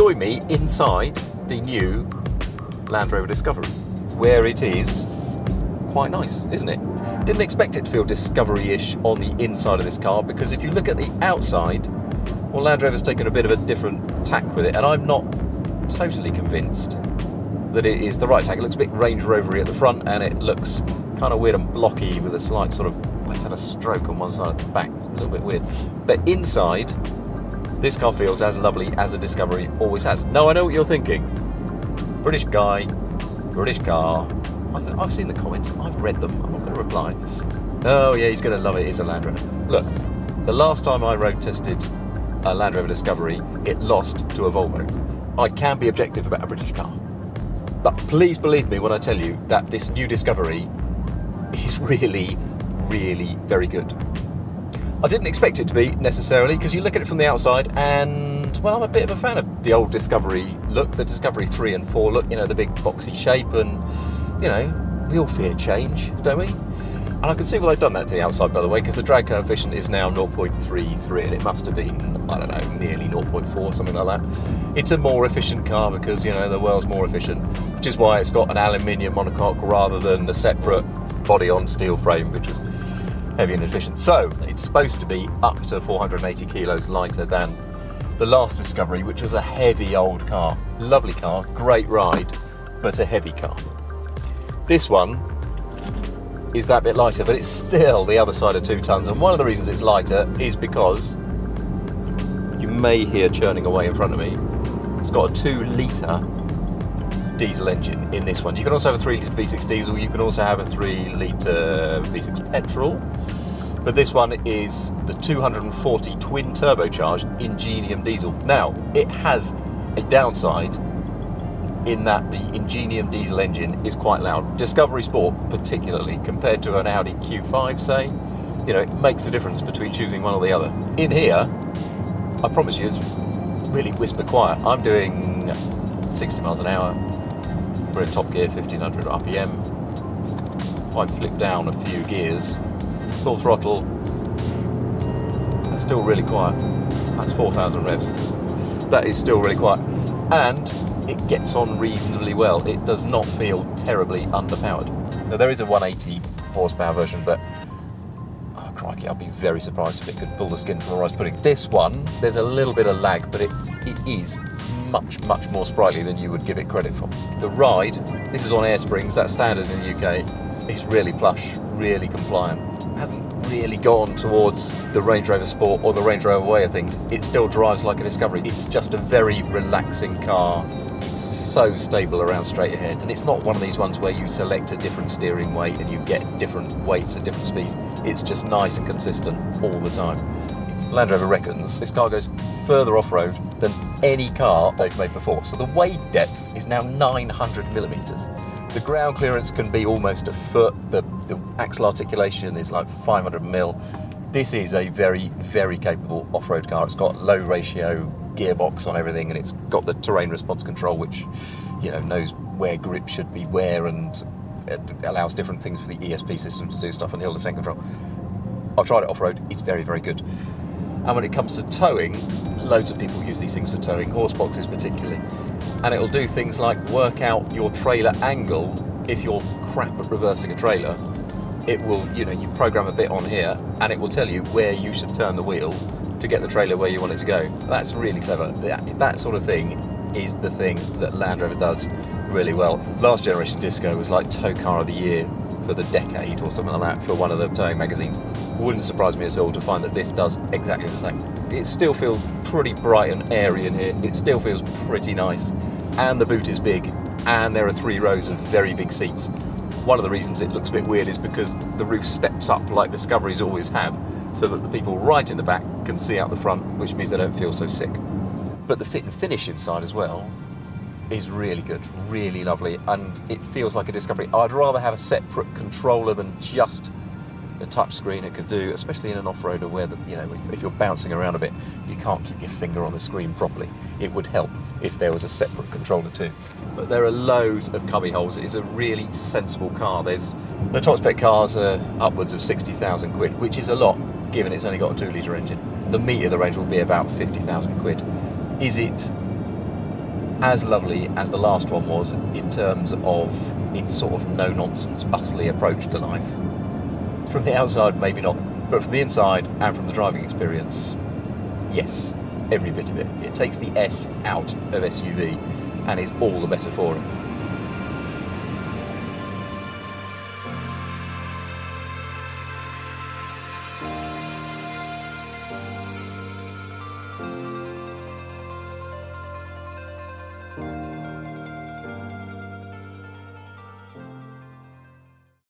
join me inside the new Land Rover Discovery, where it is quite nice, isn't it? Didn't expect it to feel Discovery-ish on the inside of this car, because if you look at the outside, well, Land Rover's taken a bit of a different tack with it, and I'm not totally convinced that it is the right tack. It looks a bit Range Rover-y at the front, and it looks kind of weird and blocky with a slight sort of, like it's had a stroke on one side of the back. It's a little bit weird. But inside, this car feels as lovely as a Discovery always has. Now, I know what you're thinking. British guy, British car. I've seen the comments, I've read them, I'm not going to reply. Oh yeah, he's going to love it, it's a Land Rover. Look, the last time I road tested a Land Rover Discovery, it lost to a Volvo. I can be objective about a British car, but please believe me when I tell you that this new Discovery is really, really very good. I didn't expect it to be, necessarily, because you look at it from the outside and, well, I'm a bit of a fan of the old Discovery look, the Discovery 3 and 4 look, you know, the big boxy shape, and, you know, we all fear change, don't we? And I can see why they've done that to the outside, by the way, because the drag coefficient is now 0.33, and it must have been, I don't know, nearly 0.4, something like that. It's a more efficient car because, you know, the world's more efficient, which is why it's got an aluminium monocoque rather than a separate body-on steel frame, which is heavy and efficient. So, it's supposed to be up to 480 kilos lighter than the last Discovery, which was a heavy old car. Lovely car, great ride, but a heavy car. This one is that bit lighter, but it's still the other side of 2 tons, and one of the reasons it's lighter is because you may hear churning away in front of me. It's got a 2-litre diesel engine in this one. You can also have a 3-litre V6 diesel, you can also have a 3-litre V6 petrol, but this one is the 240 twin turbocharged Ingenium diesel. Now, it has a downside in that the Ingenium diesel engine is quite loud. Discovery Sport particularly, compared to an Audi Q5, say, you know, it makes a difference between choosing one or the other. In here, I promise you, it's really whisper quiet. I'm doing 60 miles an hour, we're in top gear, 1500 RPM. If I flip down a few gears, full throttle, that's still really quiet. That's 4,000 revs. That is still really quiet. And it gets on reasonably well. It does not feel terribly underpowered. Now, there is a 180 horsepower version, but oh crikey, I'd be very surprised if it could pull the skin from a rice pudding. This one, there's a little bit of lag, but it is much, much more sprightly than you would give it credit for. The ride, this is on air springs, that's standard in the UK. It's really plush, really compliant. It hasn't really gone towards the Range Rover Sport or the Range Rover way of things. It still drives like a Discovery. It's just a very relaxing car. It's so stable around straight ahead, and it's not one of these ones where you select a different steering weight and you get different weights at different speeds. It's just nice and consistent all the time. Land Rover reckons this car goes further off-road than any car they've made before. So the wade depth is now 900 millimetres. The ground clearance can be almost a foot. The axle articulation is like 500 mil. This is a very, very capable off-road car. It's got low ratio gearbox on everything, and it's got the terrain response control, which, you know, knows where grip should be where, and it allows different things for the ESP system to do stuff and hill descent control. I've tried it off-road. It's very, very good. And when it comes to towing, loads of people use these things for towing, horse boxes particularly, and it'll do things like work out your trailer angle. If you're crap at reversing a trailer, it will, you know, you program a bit on here and it will tell you where you should turn the wheel to get the trailer where you want it to go. That's really clever. That sort of thing is the thing that Land Rover does really well. Last generation Disco was like tow car of the year for the decade or something like that for one of the towing magazines. Wouldn't surprise me at all to find that this does exactly the same. It still feels pretty bright and airy in here. It still feels pretty nice, and the boot is big, and there are 3 rows of very big seats. One of the reasons it looks a bit weird is because the roof steps up like Discoveries always have, so that the people right in the back can see out the front, which means they don't feel so sick. But the fit and finish inside as well is really good, really lovely, and it feels like a Discovery. I'd rather have a separate controller than just a touchscreen. It could do, especially in an off-roader where, you know, if you're bouncing around a bit, you can't keep your finger on the screen properly. It would help if there was a separate controller too. But there are loads of cubby holes. It is a really sensible car. The top spec cars are upwards of 60,000 quid, which is a lot, given it's only got a 2-litre engine. The meat of the range will be about 50,000 quid. Is it as lovely as the last one was in terms of its sort of no-nonsense, bustly approach to life. From the outside, maybe not, but from the inside and from the driving experience, yes, every bit of it. It takes the S out of SUV and is all the better for it.